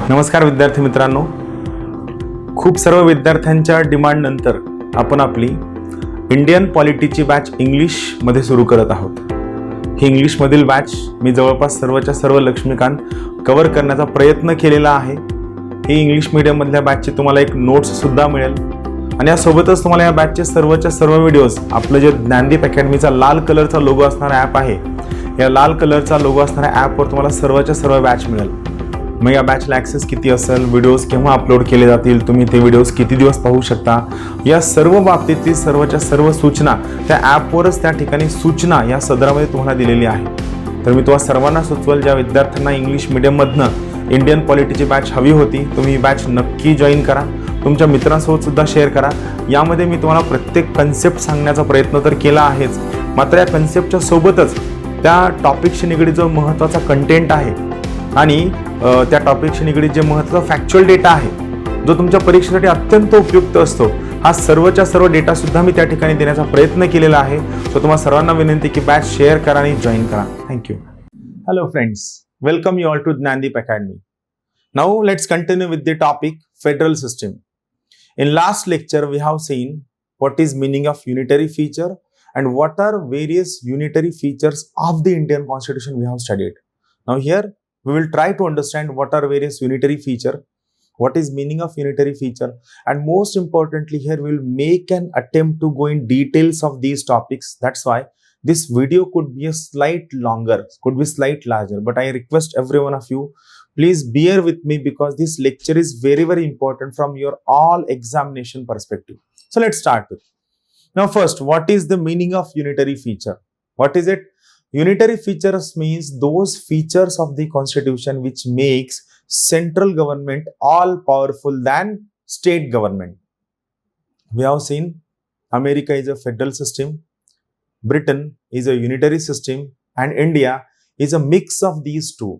नमस्कार विद्यार्थी मित्रांनो, खूप सर्व विद्यार्थ्यांच्या डिमांड नंतर आपण आपली इंडियन पॉलिटीची बॅच इंग्लिशमध्ये सुरू करत आहोत. ही इंग्लिशमधील बॅच मी जवळपास सर्वच्या सर्व लक्ष्मीकांत कव्हर करण्याचा प्रयत्न केलेला आहे. ही इंग्लिश मीडियममधल्या बॅचची तुम्हाला एक नोट्ससुद्धा मिळेल आणि यासोबतच तुम्हाला या बॅचचे सर्वच्या सर्व व्हिडिओज, आपलं जे ज्ञानदीप अकॅडमीचा लाल कलरचा लोगो असणारा ॲप आहे, या लाल कलरचा लोगो असणाऱ्या ॲपवर तुम्हाला सर्वच्या सर्व बॅच मिळेल. मग या बॅचला ॲक्सेस किती असेल, व्हिडिओज केव्हा अपलोड केले जातील, तुम्ही ते व्हिडिओज किती दिवस पाहू शकता, या सर्व बाबतीतली सर्वच्या सर्व सूचना त्या ॲपवरच त्या ठिकाणी सूचना या सदरामध्ये तुम्हाला दिलेली आहे. तर मी तुम्हाला सर्वांना सुचवेल, ज्या विद्यार्थ्यांना इंग्लिश मीडियममधनं इंडियन पॉलिटीची बॅच हवी होती, तुम्ही ही बॅच नक्की जॉईन करा. तुमच्या मित्रांसोबत सुद्धा शेअर करा. यामध्ये मी तुम्हाला प्रत्येक कन्सेप्ट सांगण्याचा प्रयत्न तर केला आहेच, मात्र या कन्सेप्टच्या सोबतच त्या टॉपिकशी निगडीत जो महत्त्वाचा कंटेंट आहे आणि त्या टॉपिकशी निगडीत जे महत्त्वाचा फॅक्च्युअल डेटा आहे, जो तुमच्या परीक्षेसाठी अत्यंत उपयुक्त असतो, हा सर्वच्या सर्व डेटा सुद्धा मी त्या ठिकाणी देण्याचा प्रयत्न केलेला आहे. सो तुम्हाला सर्वांना विनंती की बॅच शेअर करा आणि जॉईन करा. Thank you. Hello friends, welcome you all to Gyandeep academy. Now let's continue with the topic federal system. In last lecture, we have seen what is meaning of unitary feature and what are various unitary features of the Indian Constitution we have studied. Now here we will try to understand what are various unitary feature, what is meaning of unitary feature, and most importantly here we will make an attempt to go in details of these topics. That's why this video could be a slight longer, could be slight larger, but I request every one of you, please bear with me because this lecture is very important from your all examination perspective. So let's start with. Now first, what is the meaning of unitary feature? What is it? Unitary features means those features of the constitution which makes central government all powerful than state government. We have seen America is a federal system, Britain is a unitary system, and India is a mix of these two.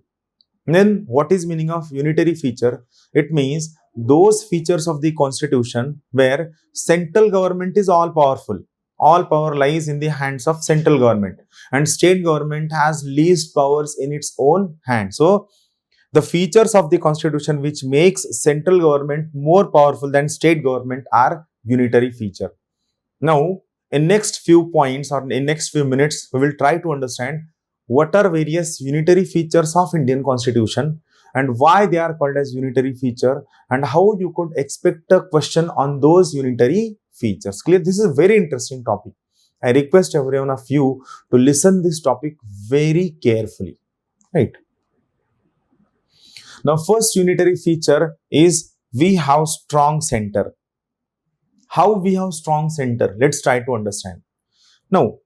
Then what is meaning of unitary feature? It means those features of the constitution where central government is all powerful. All power lies in the hands of central government and state government has least powers in its own hand. So the features of the constitution which makes central government more powerful than state government are unitary feature. Now in next few points or in next few minutes we will try to understand what are various unitary features of Indian Constitution and why they are called as unitary feature and how you could expect a question on those unitary features. Clear? This is a very interesting topic. I request every one of you to listen this topic very carefully. Right? Now first unitary feature is we have strong center. How we have strong center? Let's try to understand. Now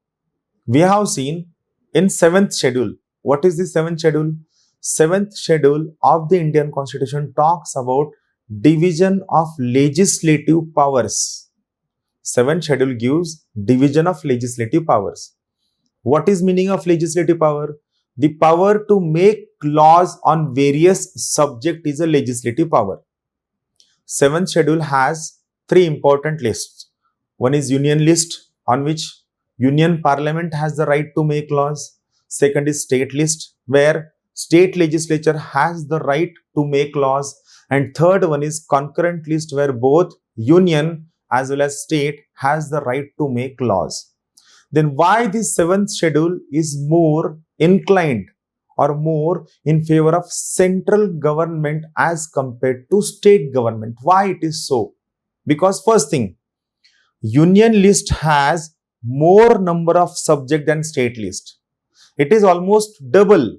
we have seen in 7th schedule. What is the 7th schedule? 7th schedule of the Indian Constitution talks about division of legislative powers. 7th schedule gives division of legislative powers. What is meaning of legislative power? The power to make laws on various subject is a legislative power. 7th schedule has 3 important lists. One is union list, on which Union Parliament has the right to make laws. Second is state list, where state legislature has the right to make laws. And third one is concurrent list, where both union as well as state has the right to make laws. Then why this 7th schedule is more inclined or more in favor of central government as compared to state government? Why it is so? Because first thing, union list has more number of subject than state list. It is almost double.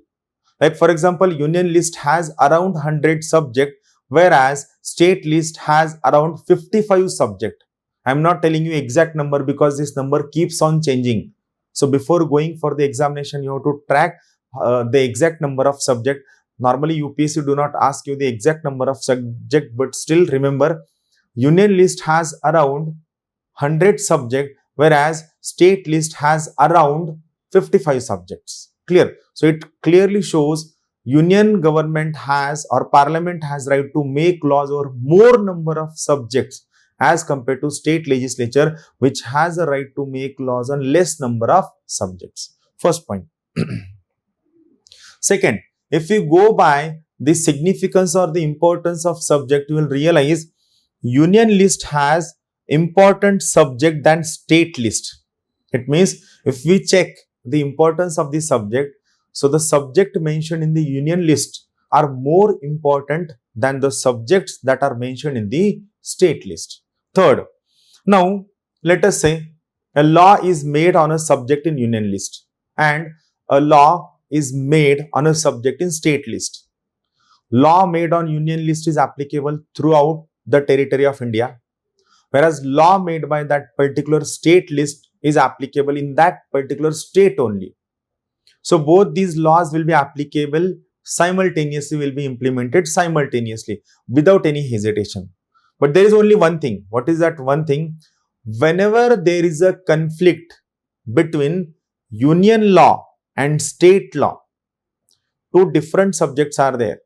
Like for example, union list has around 100 subject, whereas state list has around 55 subject. I am not telling you exact number because this number keeps on changing. So before going for the examination, you have to track the exact number of subject. Normally UPSC do not ask you the exact number of subject, but still remember, union list has around 100 subject, whereas state list has around 55 subjects. Clear? So it clearly shows union government has or parliament has right to make laws over more number of subjects as compared to state legislature, which has a right to make laws on less number of subjects. First point. Second, if we go by the significance or the importance of subject, you will realize union list has important subject than state list. It means if we check the importance of the subject, so the subject mentioned in the union list are more important than the subjects that are mentioned in the state list. Third, now let us say a law is made on a subject in union list and a law is made on a subject in state list. Law made on union list is applicable throughout the territory of India, whereas law made by that particular state list is applicable in that particular state only. So both these laws will be applicable simultaneously, will be implemented simultaneously without any hesitation. But there is only one thing. What is that one thing? Whenever there is a conflict between union law and state law, two different subjects are there.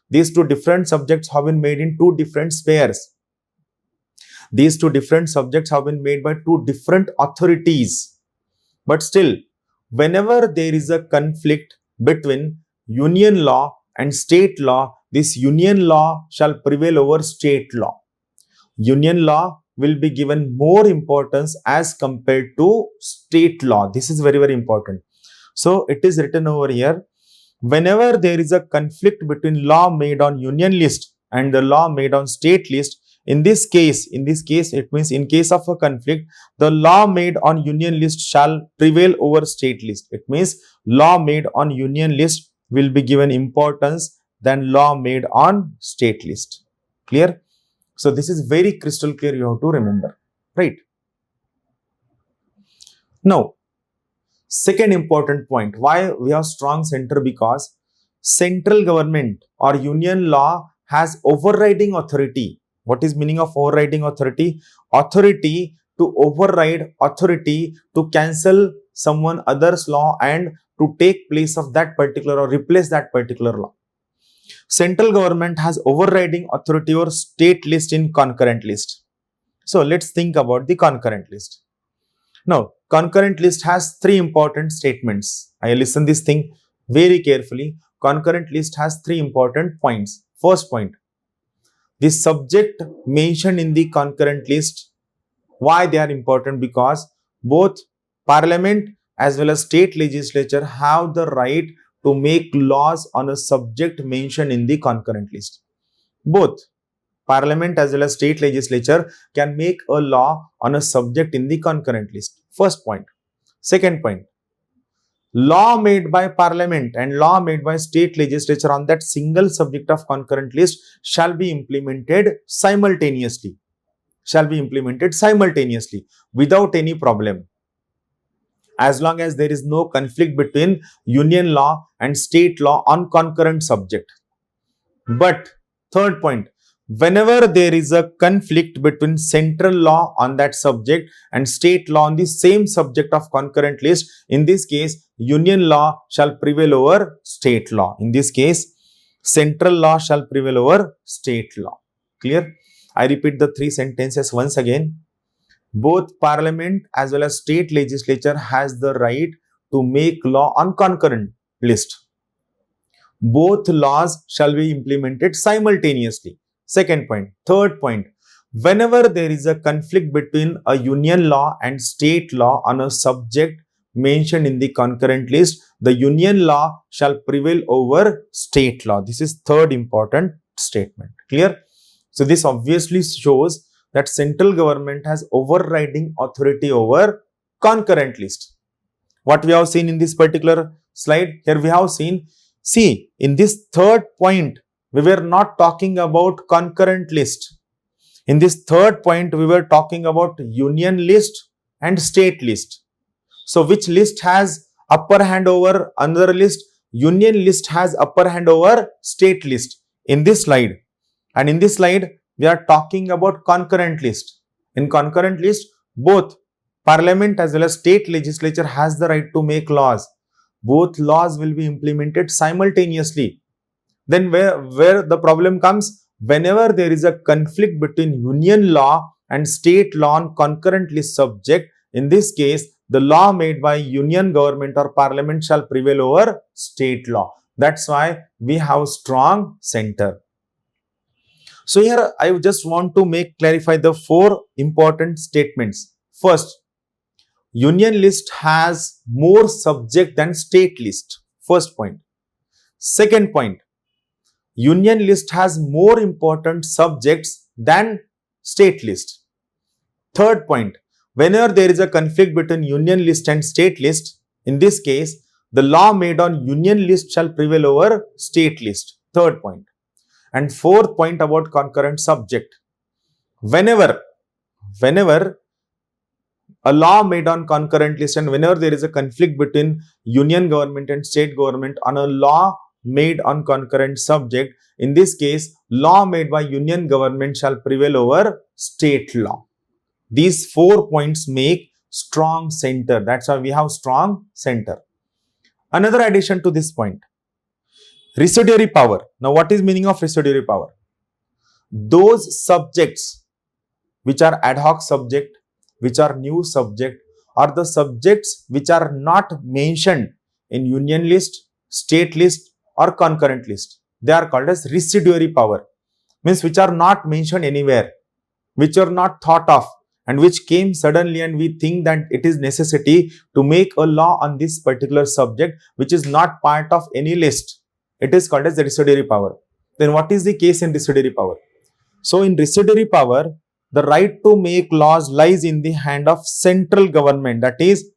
These two different subjects have been made in two different spheres. These two different subjects have been made by two different authorities. But still, whenever there is a conflict between union law and state law, this union law shall prevail over state law. Union law will be given more importance as compared to state law. This is very, very important. So it is written over here, whenever there is a conflict between law made on union list and the law made on state list, in this case, it means in case of a conflict, the law made on union list shall prevail over state list. It means law made on union list will be given importance than law made on state list. Clear? So this is very crystal clear, you have to remember, right? Now, second important point, why we have strong center? Because central government or union law has overriding authority. What is meaning of overriding authority? Authority to override, authority to cancel someone other's law and to take place of that particular or replace that particular law. Central government has overriding authority over state list in concurrent list. So let's think about the concurrent list. Now, concurrent list has three important statements. I listen this thing very carefully. Concurrent list has three important points. First point, the subject mentioned in the concurrent list, why they are important? Because both parliament as well as state legislature have the right to make laws on a subject mentioned in the concurrent list. Both parliament as well as state legislature can make a law on a subject in the concurrent list. First point. Second point, law made by parliament and law made by state legislature on that single subject of concurrent list shall be implemented simultaneously. Shall be implemented simultaneously without any problem, as long as there is no conflict between union law and state law on concurrent subject. But third point, whenever there is a conflict between central law on that subject and state law on the same subject of concurrent list, in this case, union law shall prevail over state law. In this case, central law shall prevail over state law. Clear? I repeat the three sentences once again. Both parliament as well as state legislature has the right to make law on concurrent list. Both laws shall be implemented simultaneously. Second point. Third point, whenever there is a conflict between a union law and state law on a subject mentioned in the concurrent list, the union law shall prevail over state law. This is third important statement. Clear? So this obviously shows that central government has overriding authority over concurrent list. What we have seen in this particular slide, here we have seen, see, in this third point, we were not talking about concurrent list. In this third point, we were talking about union list and state list. So which list has upper hand over another list? Union list has upper hand over state list in this slide. And in this slide, we are talking about concurrent list. In concurrent list, both parliament as well as state legislature has the right to make laws. Both laws will be implemented simultaneously. Then where the problem comes, whenever there is a conflict between union law and state law on concurrent list subject, in this case, the law made by union government or parliament shall prevail over state law. That's why we have strong center. So here I just want to clarify the 4 important statements. First, union list has more subject than state list. First point. Second point, union list has more important subjects than state list. Third point, whenever there is a conflict between union list and state list, in this case, the law made on union list shall prevail over state list. Third point. And fourth point about concurrent subject. Whenever a law made on concurrent list and whenever there is a conflict between union government and state government on a law made on concurrent subject, in this case, law made by union government shall prevail over state law. These 4 points make strong center. That's why we have strong center. Another addition to this point, residuary power. Now, what is meaning of residuary power? Those subjects which are ad hoc subject, which are new subject, or the subjects which are not mentioned in union list, state list, or concurrent list. They are called as residuary power. Means which are not mentioned anywhere, which are not thought of, and which came suddenly and we think that it is necessity to make a law on this particular subject which is not part of any list. It is called as the residuary power. Then what is the case in residuary power? So in residuary power, the right to make laws lies in the hand of central government. That is,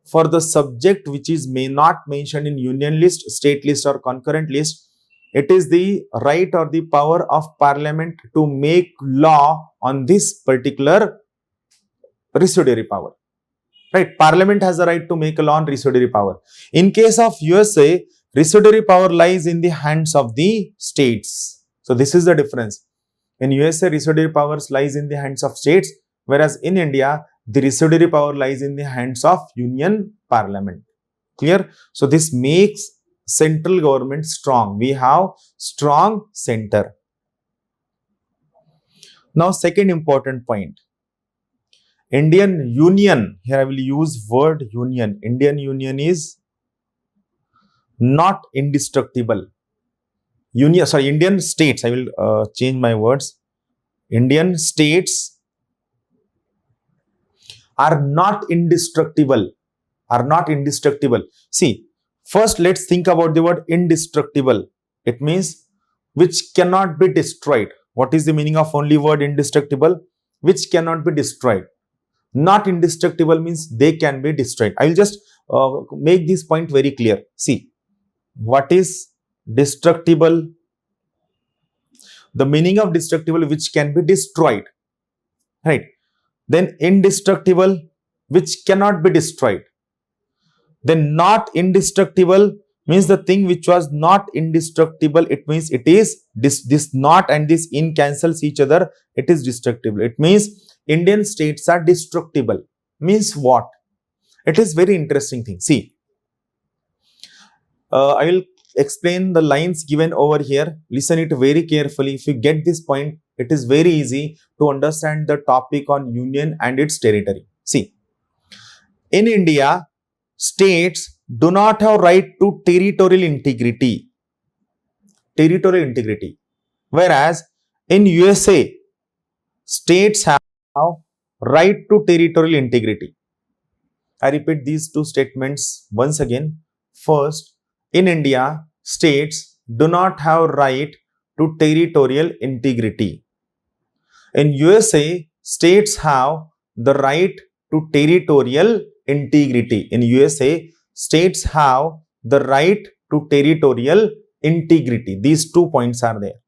for the subject which is may not mentioned in union list, state list or concurrent list, it is the right or the power of parliament to make law on this particular residuary power. Right? Parliament has the right to make a law on residuary power. In case of USA, residuary power lies in the hands of the states. So this is the difference. In USA, residuary powers lies in the hands of states, whereas in India, the residuary power lies in the hands of union parliament. Clear? So this makes central government strong. We have strong center. Now, second important point. Indian Union, here I will use word union. Indian Union is not indestructible. Indian states, I will change my words. Indian states are not indestructible. See, first let's think about the word indestructible. It means which cannot be destroyed. What is the meaning of only word indestructible? Which cannot be destroyed. Not indestructible means they can be destroyed. I will just make this point very clear. See, what is destructible? The meaning of destructible, which can be destroyed, right? Then indestructible, which cannot be destroyed. Then not indestructible means the thing which was not indestructible. It means it is this not and this in cancels each other. It is destructible. It means Indian states are destructible. Means what? It is very interesting thing. See, I will explain the lines given over here. Listen it very carefully. If you get this point, it is very easy to understand the topic on union and its territory. See, in India, states do not have right to territorial integrity. Whereas in USA, states have right to territorial integrity. I repeat these two statements once again. First, in India, states do not have right to territorial integrity. In USA, states have the right to territorial integrity. In USA, states have the right to territorial integrity. These 2 points are there.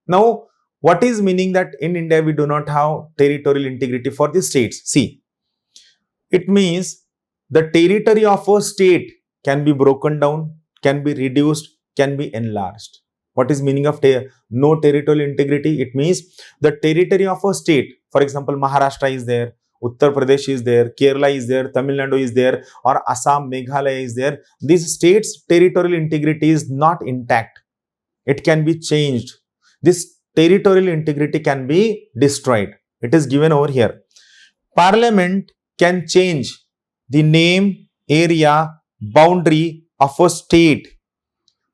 Now, what is meaning that in India we do not have territorial integrity for the states? See, it means the territory of a state can be broken down, can be reduced, can be enlarged. What is meaning of no territorial integrity? It means the territory of a state, for example, Maharashtra is there, Uttar Pradesh is there, Kerala is there, Tamil Nadu is there, or Assam, Meghalaya is there. These states' territorial integrity is not intact. It can be changed. This territorial integrity can be destroyed. It is given over here. Parliament can change the name, area, boundary of a state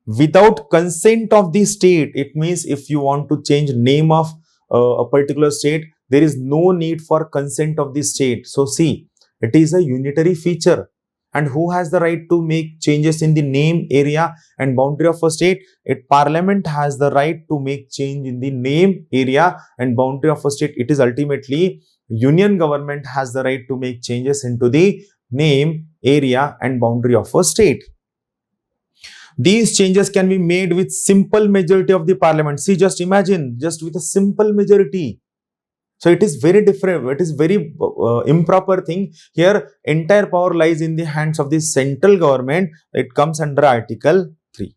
without consent of the state. It means if you want to change name of a particular state, there is no need for consent of the state. So see, it is a unitary feature. And who has the right to make changes in the name, area and boundary of a state? Parliament has the right to make change in the name, area and boundary of a state. It is ultimately union government has the right to make changes into the name, area and boundary of a state. These changes can be made with simple majority of the parliament. See, just imagine, just with a simple majority. So it is very different. It is very improper thing. Here, entire power lies in the hands of the central government. It comes under Article 3.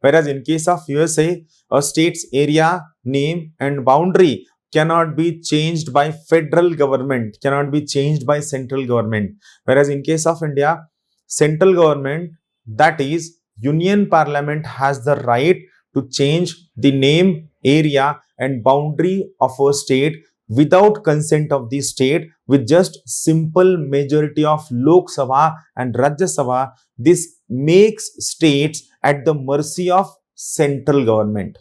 Whereas in case of USA, a state's area, name and boundary cannot be changed by federal government, cannot be changed by central government. Whereas in case of India, central government, that is Union Parliament, has the right to change the name, area and boundary of a state without consent of the state with just simple majority of Lok Sabha and Rajya Sabha. This makes states at the mercy of central government.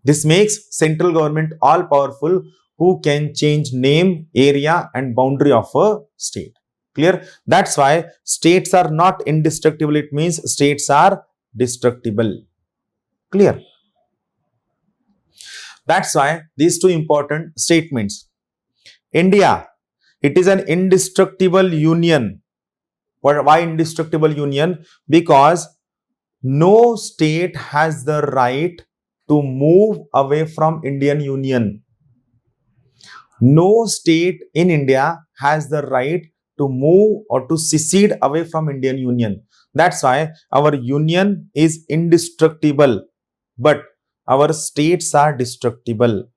This makes central government all powerful, who can change name, area and boundary of a state. Clear? That's why states are not indestructible. It means states are destructible. Clear? That's why these two important statements. India, it is an indestructible union. Why indestructible union? Because no state has the right to move away from Indian Union. No state in India has the right to move or to secede away from Indian Union. That's why our union is indestructible, but our states are destructible.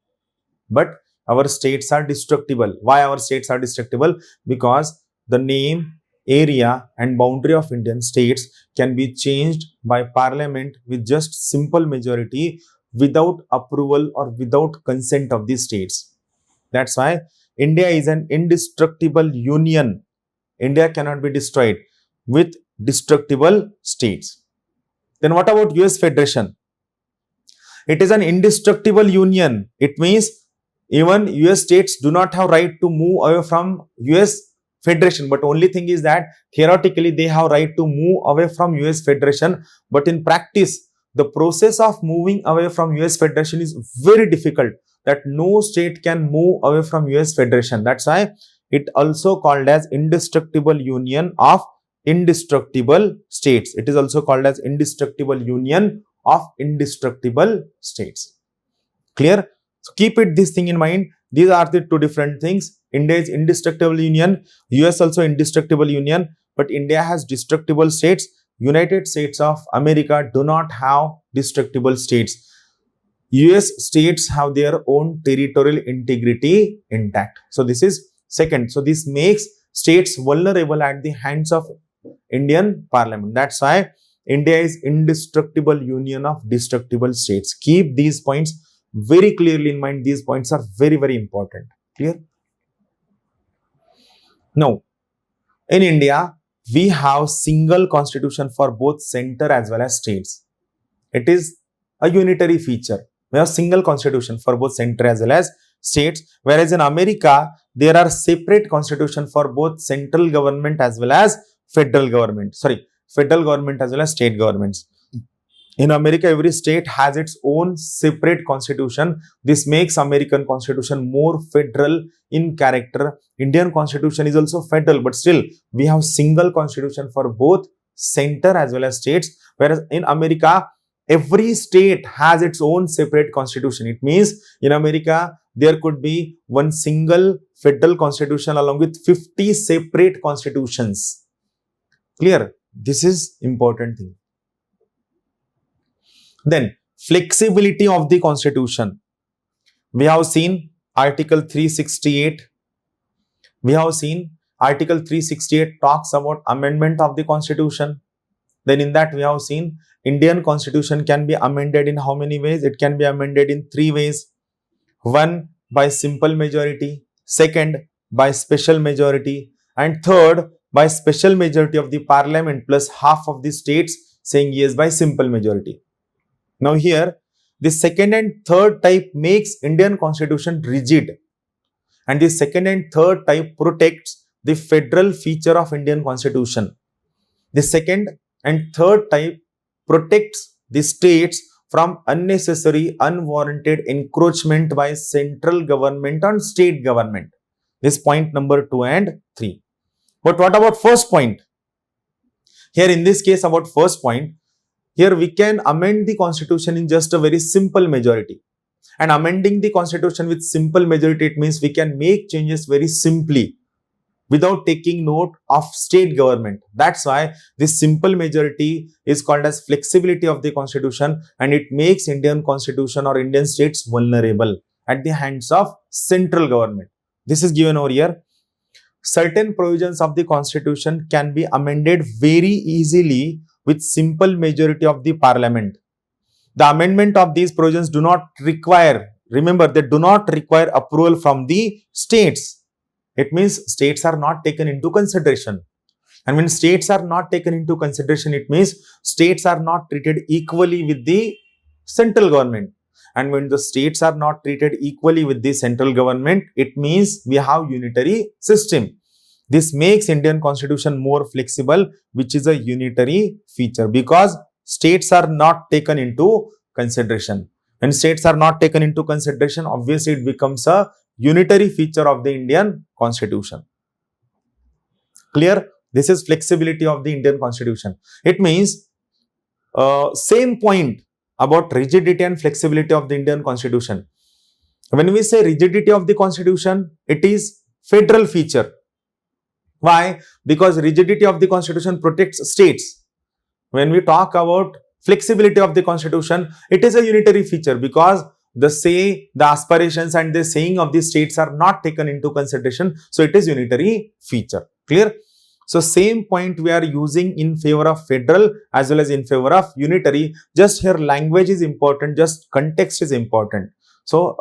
But our states are destructible. Why our states are destructible? Because the name, area and boundary of Indian states can be changed by parliament with just simple majority without approval or without consent of the states. That's why India is an indestructible union. India cannot be destroyed with destructible states. Then what about US Federation? It is an indestructible union. It means even US states do not have right to move away from US Federation. But only thing is that theoretically they have right to move away from US Federation. But in practice, the process of moving away from US Federation is very difficult. That no state can move away from US Federation. That's why it also called as indestructible union of indestructible states. It is also called as indestructible union of indestructible states. Clear? So keep this thing in mind. These are the two different things. India is indestructible union, US also indestructible union, but India has destructible states. United States of America do not have destructible states. US states have their own territorial integrity intact. So this is second. So this makes states vulnerable at the hands of Indian Parliament. That's why India is indestructible union of destructible states. Keep these points very clearly in mind. These points are very, very important. Clear? Now, in India, we have single constitution for both center as well as states. It is a unitary feature. We have single constitution for both center as well as states. Whereas in America, there are separate constitution for both central government as well as federal government. Federal government as well as state governments. In America, every state has its own separate constitution. This makes American constitution more federal in character. Indian constitution is also federal, but still we have single constitution for both center as well as states. Whereas in America, every state has its own separate constitution. It means in America, there could be one single federal constitution along with 50 separate constitutions. Clear? This is important thing. Then flexibility of the constitution. We have seen Article 368. We have seen Article 368 talks about amendment of the constitution. Then in that we have seen Indian constitution can be amended in how many ways? It can be amended in 3 ways. One, by simple majority. Second, by special majority. And third, by special majority of the parliament plus half of the states saying yes by simple majority. Now here, the second and third type makes Indian constitution rigid, and the second and third type protects the federal feature of Indian constitution. The second and third type protects the states from unnecessary, unwarranted encroachment by central government on state government. This point number 2 and 3. But what about first point? Here in this case about first point, here we can amend the constitution in just a very simple majority. And amending the constitution with simple majority, it means we can make changes very simply without taking note of state government. That's why this simple majority is called as flexibility of the constitution, and it makes Indian constitution or Indian states vulnerable at the hands of central government. This is given over here. Certain provisions of the constitution can be amended very easily with simple majority of the parliament. The amendment of these provisions do not require, remember, they do not require approval from the states. It means states are not taken into consideration. And when states are not taken into consideration, it means states are not treated equally with the central government. And when the states are not treated equally with the central government, it means we have unitary system. This makes Indian constitution more flexible, which is a unitary feature, because states are not taken into consideration. When states are not taken into consideration, obviously it becomes a unitary feature of the Indian constitution. Clear? This is flexibility of the Indian constitution. It means same point about rigidity and flexibility of the Indian constitution. When we say rigidity of the constitution, it is federal feature. Why? Because rigidity of the constitution protects states. When we talk about flexibility of the constitution, it is a unitary feature, because the aspirations and the saying of the states are not taken into consideration. So it is unitary feature. Clear? So same point we are using in favor of federal as well as in favor of unitary. Just here language is important, just context is important. So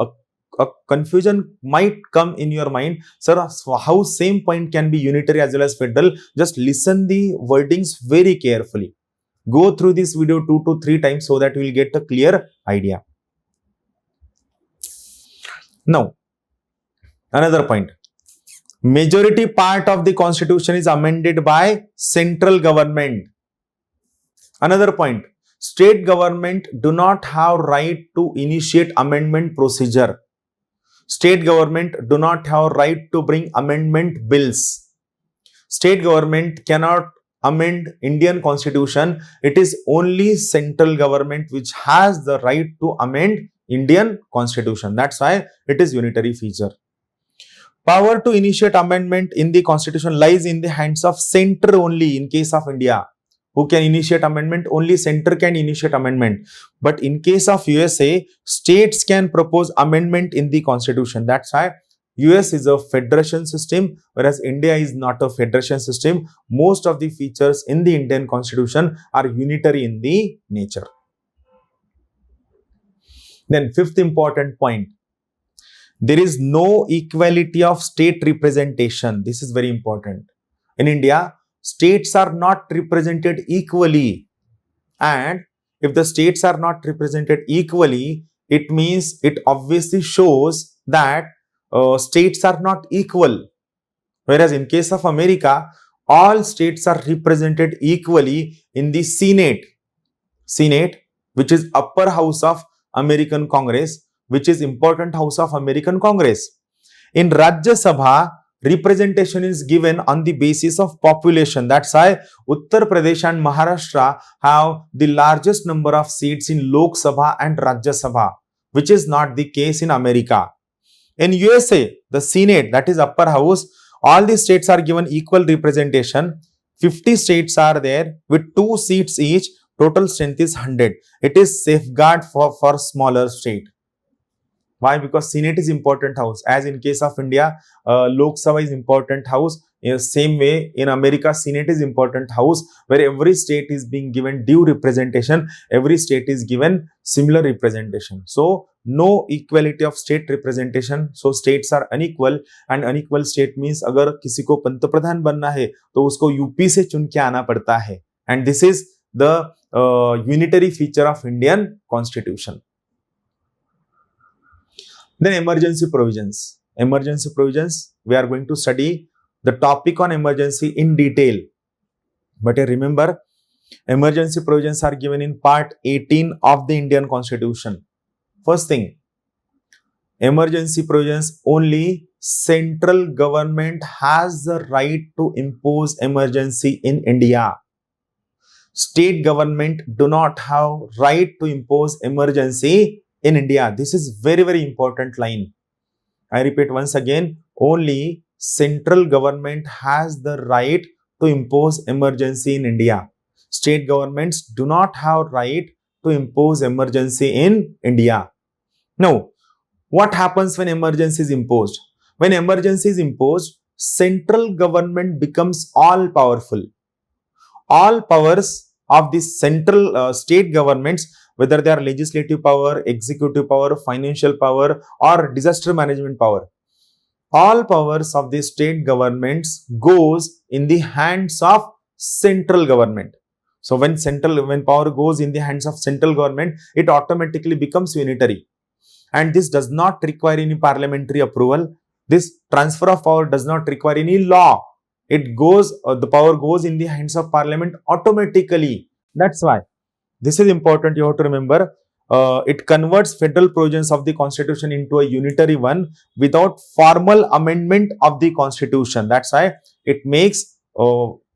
a confusion might come in your mind, sir, how same point can be unitary as well as federal? Just listen the wordings very carefully. Go through this video 2 to 3 times so that you will get a clear idea. Now, another point. Majority part of the constitution is amended by central government. Another point. State government do not have right to initiate amendment procedure. State government do not have right to bring amendment bills. State government cannot amend Indian constitution. It is only central government which has the right to amend Indian constitution. That's why it is unitary feature. Power to initiate amendment in the constitution lies in the hands of center only in case of India. Who can initiate amendment? Only center can initiate amendment. But in case of USA, states can propose amendment in the constitution. That's why US is a federation system, whereas India is not a federation system. Most of the features in the Indian constitution are unitary in the nature. Then fifth important point. There is no equality of state representation. This is very important. In India, states are not represented equally. And if the states are not represented equally, it means it obviously shows that states are not equal. Whereas in case of America, all states are represented equally in the Senate. Senate, which is upper house of American Congress, which is important house of American Congress. In Rajya Sabha, representation is given on the basis of population. That's why Uttar Pradesh and Maharashtra have the largest number of seats in Lok Sabha and Rajya Sabha, which is not the case in America. In USA, the Senate, that is upper house, all the states are given equal representation. 50 states are there with 2 seats each. Total strength is 100. It is safeguard for smaller state. Why? Because Senate is important house. As in case of India, Lok Sabha is important house. In the same way, in America, Senate is important house, where every state is being given due representation. Every state is given similar representation. So, no equality of state representation. So, states are unequal, and unequal state means अगर किसी को पंतप्रधान बनना है तो उसको UP से चुन के आना पड़ता है. And this is the unitary feature of Indian Constitution. Then emergency provisions. Emergency provisions, we are going to study the topic on emergency in detail. But remember, emergency provisions are given in part 18 of the Indian Constitution. First thing, emergency provisions, only central government has the right to impose emergency in India. State government do not have right to impose emergency in India. This is very, very important line. I repeat once again, only central government has the right to impose emergency in India. State governments do not have right to impose emergency in India. Now, what happens when emergency is imposed? When emergency is imposed, central government becomes all powerful. All powers of the central state governments, whether they are legislative power, executive power, financial power, or disaster management power, all powers of the state governments goes in the hands of central government. So when power goes in the hands of central government, it automatically becomes unitary. And this does not require any parliamentary approval. This transfer of power does not require any law. It goes, the power goes in the hands of parliament automatically. That's why this is important. You have to remember, it converts federal provisions of the constitution into a unitary one without formal amendment of the constitution. That's why it makes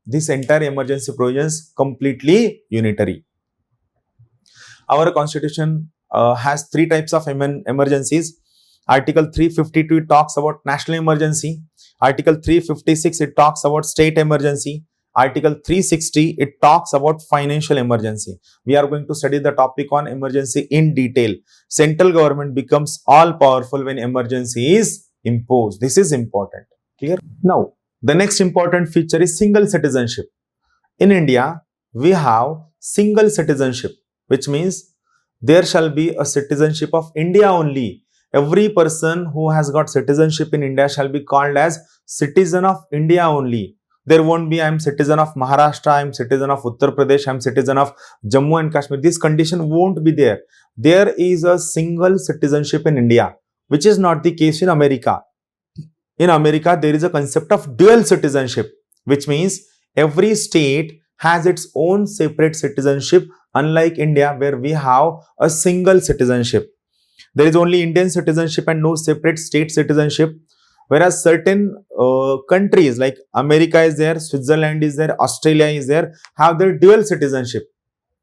this entire emergency provisions completely unitary. Our constitution has three types of emergencies. Article 352 talks about national emergency. Article 356 it talks about state emergency. Article 360 it talks about financial emergency. We are going to study the topic on emergency in detail. Central government becomes all powerful when emergency is imposed. This is important. Clear? Now, the next important feature is single citizenship. In India, we have single citizenship, which means there shall be a citizenship of India only. Every person who has got citizenship in India shall be called as citizen of India only. There won't be I am citizen of Maharashtra, I am citizen of Uttar Pradesh, I am citizen of Jammu and Kashmir. This condition won't be there. There is a single citizenship in India, which is not the case in America. In America, there is a concept of dual citizenship, which means every state has its own separate citizenship, unlike India, where we have a single citizenship. There is only Indian citizenship and no separate state citizenship. Whereas certain countries like America is there, Switzerland is there, Australia is there, have their dual citizenship.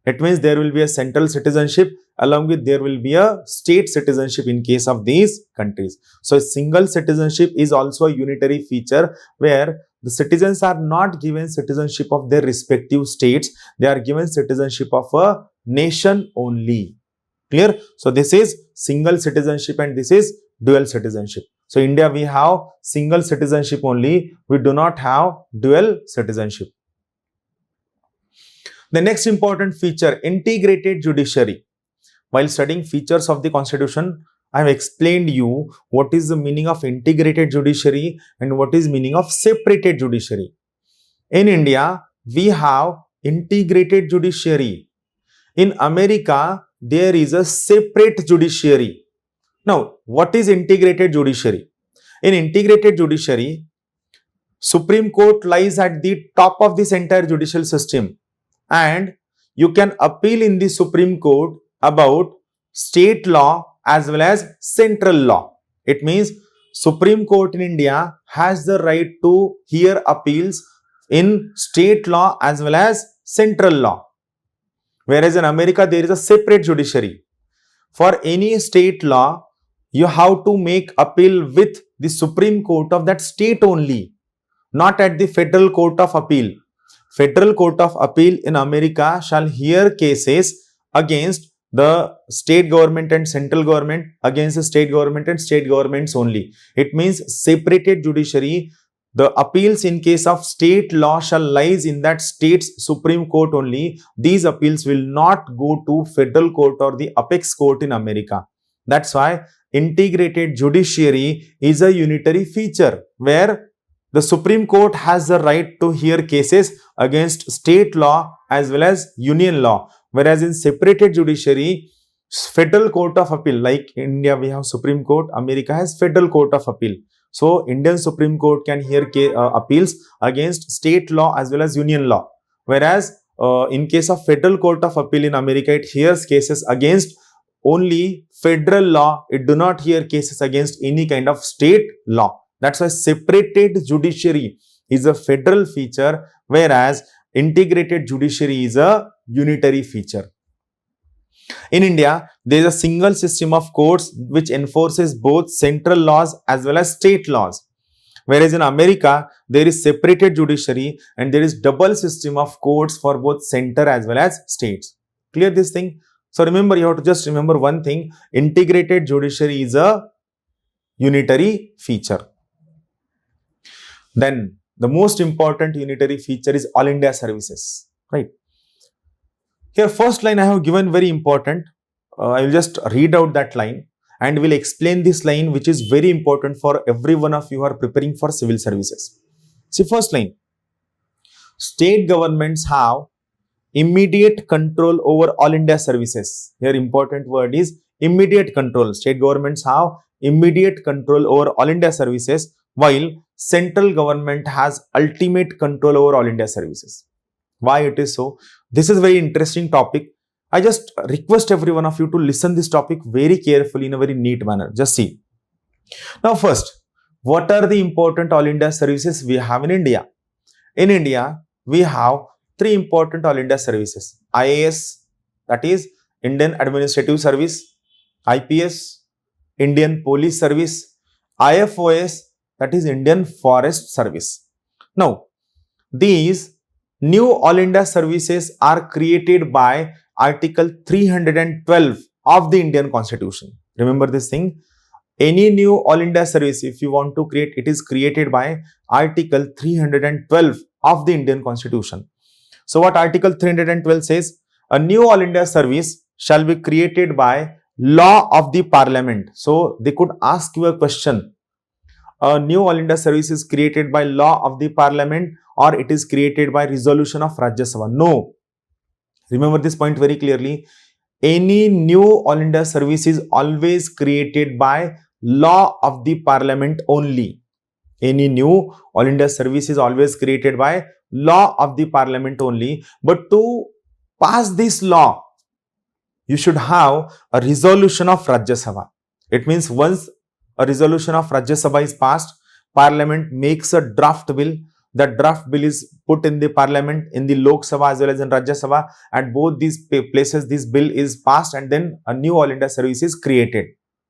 It means there will be a central citizenship along with there will be a state citizenship in case of these countries. So single citizenship is also a unitary feature where the citizens are not given citizenship of their respective states. They are given citizenship of a nation only. Clear? So this is single citizenship and this is dual citizenship. So India, we have single citizenship only. We do not have dual citizenship. The next important feature, integrated judiciary. While studying features of the constitution, I have explained you what is the meaning of integrated judiciary and what is meaning of separated judiciary. In India, we have integrated judiciary. In America, there is a separate judiciary. Now, what is integrated judiciary? In integrated judiciary, Supreme Court lies at the top of this entire judicial system, and you can appeal in the Supreme Court about state law as well as central law. It means Supreme Court in India has the right to hear appeals in state law as well as central law. Whereas in America, there is a separate judiciary. For any state law, you have to make appeal with the Supreme Court of that state only, not at the Federal Court of Appeal. Federal Court of Appeal in America shall hear cases against the state government and central government, against the state government and state governments only. It means separated judiciary. The appeals in case of state law shall lies in that state's Supreme Court only. These appeals will not go to Federal Court or the Apex Court in America. That's why integrated judiciary is a unitary feature where the Supreme Court has the right to hear cases against state law as well as union law. Whereas in separated judiciary, federal court of appeal, like India we have Supreme Court, America has federal court of appeal. So Indian Supreme Court can hear appeals against state law as well as union law. Whereas in case of federal court of appeal in America, it hears cases against only federal law. It do not hear cases against any kind of state law. That's why separated judiciary is a federal feature, whereas integrated judiciary is a unitary feature. In India, there is a single system of courts which enforces both central laws as well as state laws. Whereas in America, there is separated judiciary and there is double system of courts for both center as well as states. Clear this thing? So remember, you have to just remember one thing: integrated judiciary is a unitary feature. Then the most important unitary feature is All India services, right? Here first line I have given very important. I will just read out that line and will explain this line, which is very important for every one of you who are preparing for civil services. See, first line: state governments have immediate control over All India services. Here important word is immediate control. State governments have immediate control over All India services, while central government has ultimate control over All India services. Why it is so? This is very interesting topic. I just request every one of you to listen this topic very carefully in a very neat manner. Just see. Now first, what are the important All India services we have in India? In India, we have three important All India services: IAS, that is Indian Administrative Service; IPS, Indian Police Service; IFOS, that is Indian Forest Service. Now, these new All India services are created by Article 312 of the Indian Constitution. Remember this thing. Any new All India service, if you want to create, it is created by Article 312 of the Indian Constitution. So what Article 312 says? A new All India service shall be created by law of the Parliament. So they could ask you a question: a new All India service is created by law of the Parliament, or it is created by resolution of Rajya Sabha? No. Remember this point very clearly. Any new All India service is always created by law of the Parliament only. Any new All India service is always created by law of the Parliament only. But to pass this law, you should have a resolution of Rajya Sabha. It means once a resolution of Rajya Sabha is passed, Parliament makes a draft bill. That draft bill is put in the Parliament, in the Lok Sabha as well as in Rajya Sabha. At both these places, this bill is passed and then a new All India service is created.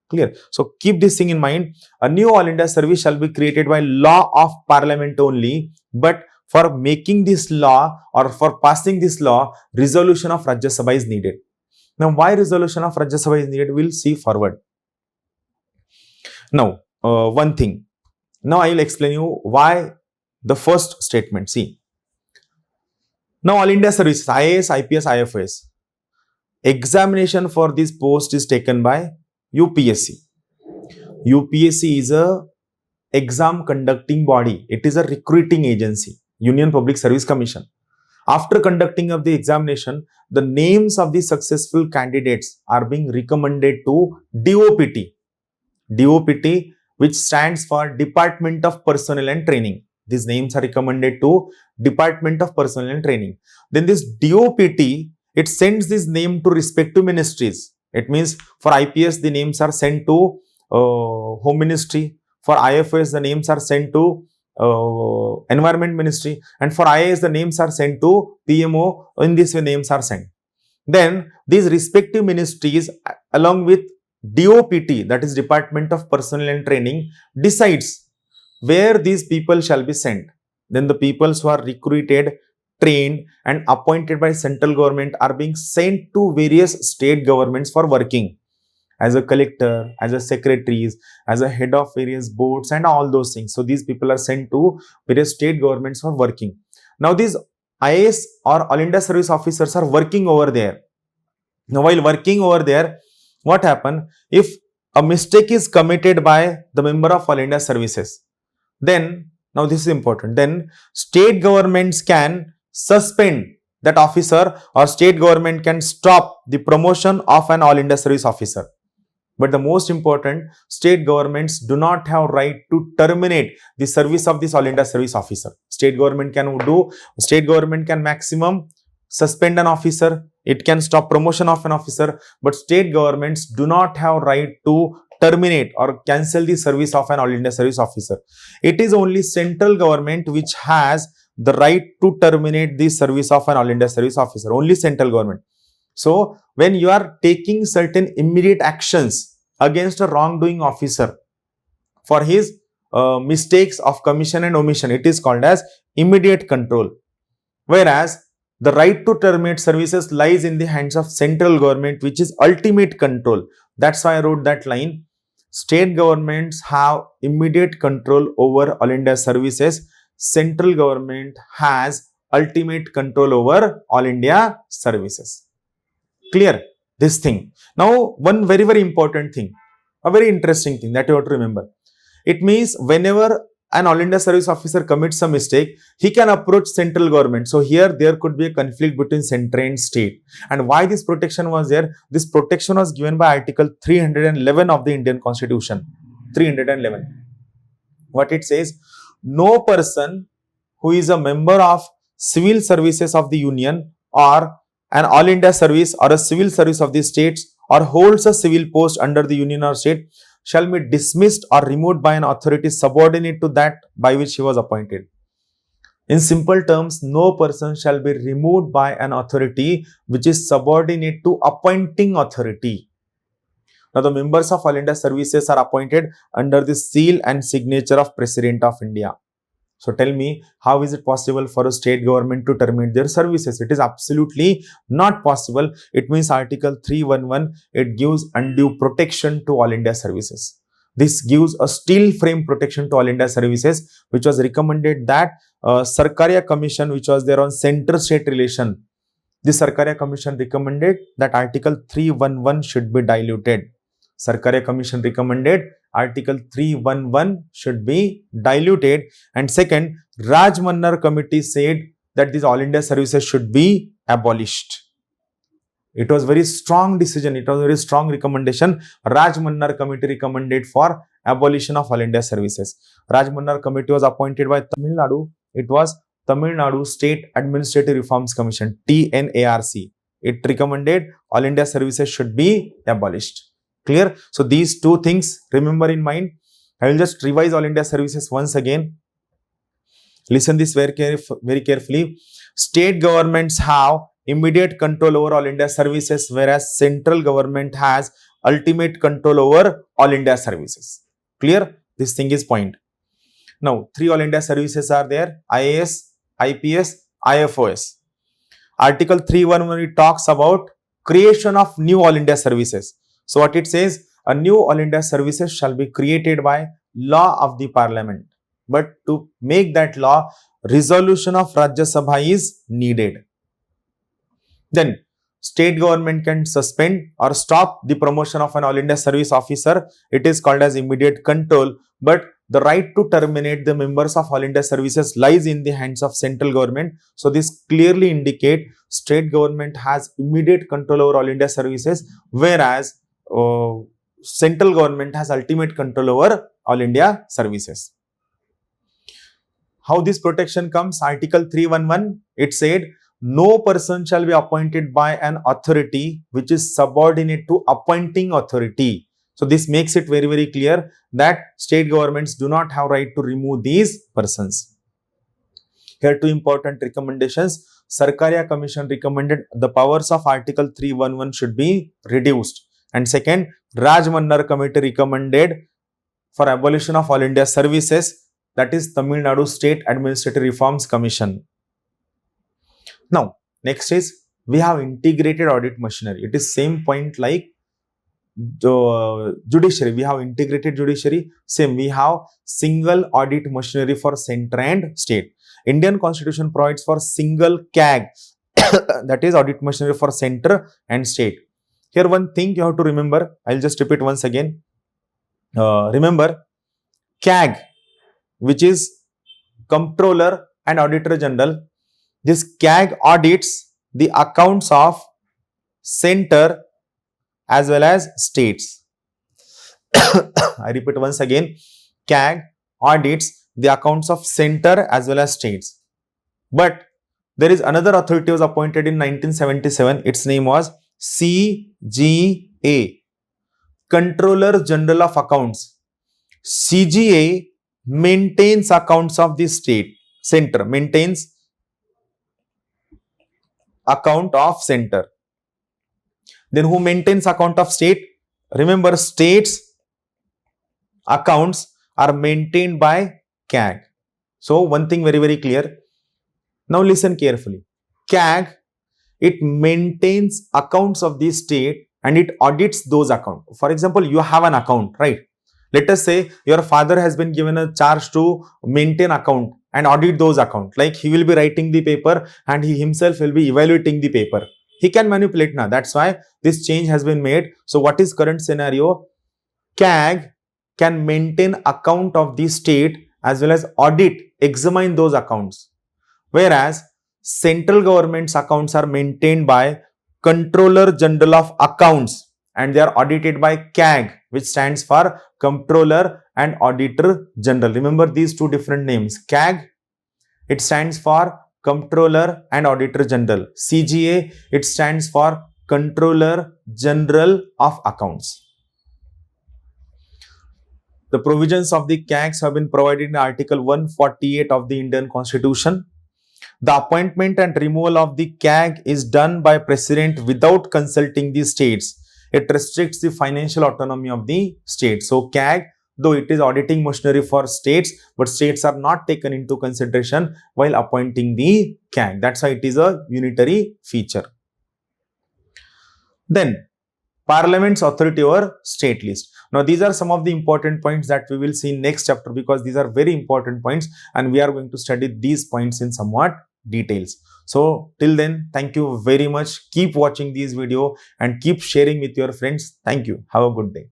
Clear? So keep this thing in mind. A new All India service shall be created by law of Parliament only, but for making this law or for passing this law, resolution of Rajya Sabha is needed. Now, why resolution of Rajya Sabha is needed? We'll see forward. Now, one thing. Now, I will explain you why the first statement. See. Now, All India services, IAS, IPS, IFS. Examination for this post is taken by UPSC. UPSC is a exam conducting body. It is a recruiting agency, Union Public Service Commission. After conducting of the examination, the names of the successful candidates are being recommended to DOPT. DOPT, which stands for Department of Personnel and Training. These names are recommended to Department of Personnel and Training. Then this DOPT, it sends this name to respective ministries. It means for IPS, the names are sent to Home Ministry. For IFS, the names are sent to Environment Ministry. And for IAS, the names are sent to PMO. In this way, names are sent. Then these respective ministries, along with DOPT, that is Department of Personnel and Training, decides where these people shall be sent. Then the people who are recruited, trained and appointed by central government are being sent to various state governments for working as a collector, as a secretaries, as a head of various boards and all those things. So these people are sent to various state governments for working. Now these IAS or All India Service Officers are working over there. Now while working over there, what happens? If a mistake is committed by the member of All India Services, then, now this is important, then state governments can suspend that officer or state government can stop the promotion of an all India service officer. But the most important, state governments do not have right to terminate the service of this all India service officer. State government can maximum suspend an officer, it can stop promotion of an officer, but state governments do not have right to terminate or cancel the service of an all India service officer. It is only central government which has the right to terminate the service of an all India service officer, only central government. So when you are taking certain immediate actions against a wrongdoing officer for his mistakes of commission and omission, it is called as immediate control. Whereas the right to terminate services lies in the hands of central government, which is ultimate control. That's why I wrote that line. State governments have immediate control over all India services. Central government has ultimate control over all India services. Clear this thing. Now, one very, very important thing, a very interesting thing that you have to remember. It means whenever an all India service officer commits a mistake, he can approach central government. So here there could be a conflict between central and state. And why this protection was there? This protection was given by Article 311 of the Indian Constitution. 311. What it says? No person who is a member of civil services of the Union or an all India service or a civil service of the states or holds a civil post under the union or state shall be dismissed or removed by an authority subordinate to that by which he was appointed. In simple terms, no person shall be removed by an authority which is subordinate to appointing authority. Now, the members of all India services are appointed under the seal and signature of President of India. So tell me, how is it possible for a state government to terminate their services? It is absolutely not possible. It means Article 311, it gives undue protection to all India services. This gives a steel frame protection to all India services, which was recommended that Sarkaria Commission, which was there on center-state relation, the Sarkaria Commission recommended that Article 311 should be diluted. Sarkaria Commission recommended Article 311 should be diluted. And second, Raj Mannar Committee said that these all India services should be abolished. It was very strong decision. It was a very strong recommendation. Raj Mannar Committee recommended for abolition of all India services. Raj Mannar Committee was appointed by Tamil Nadu. It was Tamil Nadu State Administrative Reforms Commission, TNARC. It recommended all India services should be abolished. Clear? So these two things remember in mind. I will just revise all India services once again. Listen this very carefully. State governments have immediate control over all India services, whereas central government has ultimate control over all India services. Clear? This thing is point. Now, 3 all India services are there: IAS, IPS, IFOS. Article 311 talks about creation of new all India services. So what it says, a new all India services shall be created by law of the parliament. But to make that law, resolution of Rajya Sabha is needed. Then state government can suspend or stop the promotion of an all India service officer. It is called as immediate control. But the right to terminate the members of all India services lies in the hands of central government. So this clearly indicate state government has immediate control over all India services, whereas central government has ultimate control over all India services. How this protection comes? Article 311, it said, no person shall be appointed by an authority which is subordinate to appointing authority. So this makes it very, very clear that state governments do not have right to remove these persons. Here 2 important recommendations. Sarkaria Commission recommended the powers of Article 311 should be reduced. And second, Raj Mannar Committee recommended for abolition of all India services, that is Tamil Nadu State Administrative Reforms Commission. Now, next is we have integrated audit machinery. It is same point like judiciary. We have integrated judiciary. Same, we have single audit machinery for center and state. Indian Constitution provides for single CAG, that is audit machinery for center and state. Here one thing you have to remember, I'll just repeat once again. Remember, CAG, which is Comptroller and Auditor General, this CAG audits the accounts of center as well as states. I repeat once again, CAG audits the accounts of center as well as states. But there is another authority was appointed in 1977. Its name was CGA, Controller General of Accounts. CGA maintains accounts of the state. Center maintains account of center. Then who maintains account of state? Remember, states accounts are maintained by CAG. So one thing very clear. Now listen carefully. CAG, it maintains accounts of the state and it audits those accounts. For example, you have an account, right? Let us say your father has been given a charge to maintain account and audit those accounts. Like he will be writing the paper and he himself will be evaluating the paper. He can manipulate now. That's why this change has been made. So what is current scenario? CAG can maintain account of the state as well as audit, examine those accounts. Whereas central government's accounts are maintained by Controller General of Accounts and they are audited by CAG, which stands for Comptroller and Auditor General. Remember these two different names. CAG, it stands for Comptroller and Auditor General. CGA, it stands for Controller General of Accounts. The provisions of the CAGs have been provided in Article 148 of the Indian Constitution. The appointment and removal of the CAG is done by President without consulting the states. It restricts the financial autonomy of the state. So CAG, though it is auditing machinery for states, but states are not taken into consideration while appointing the CAG. That's why it is a unitary feature. Then Parliament's authority over state list. Now these are some of the important points that we will see in next chapter, because these are very important points and we are going to study these points in somewhat details. So till then, thank you very much. Keep watching these video and keep sharing with your friends. Thank you. Have a good day.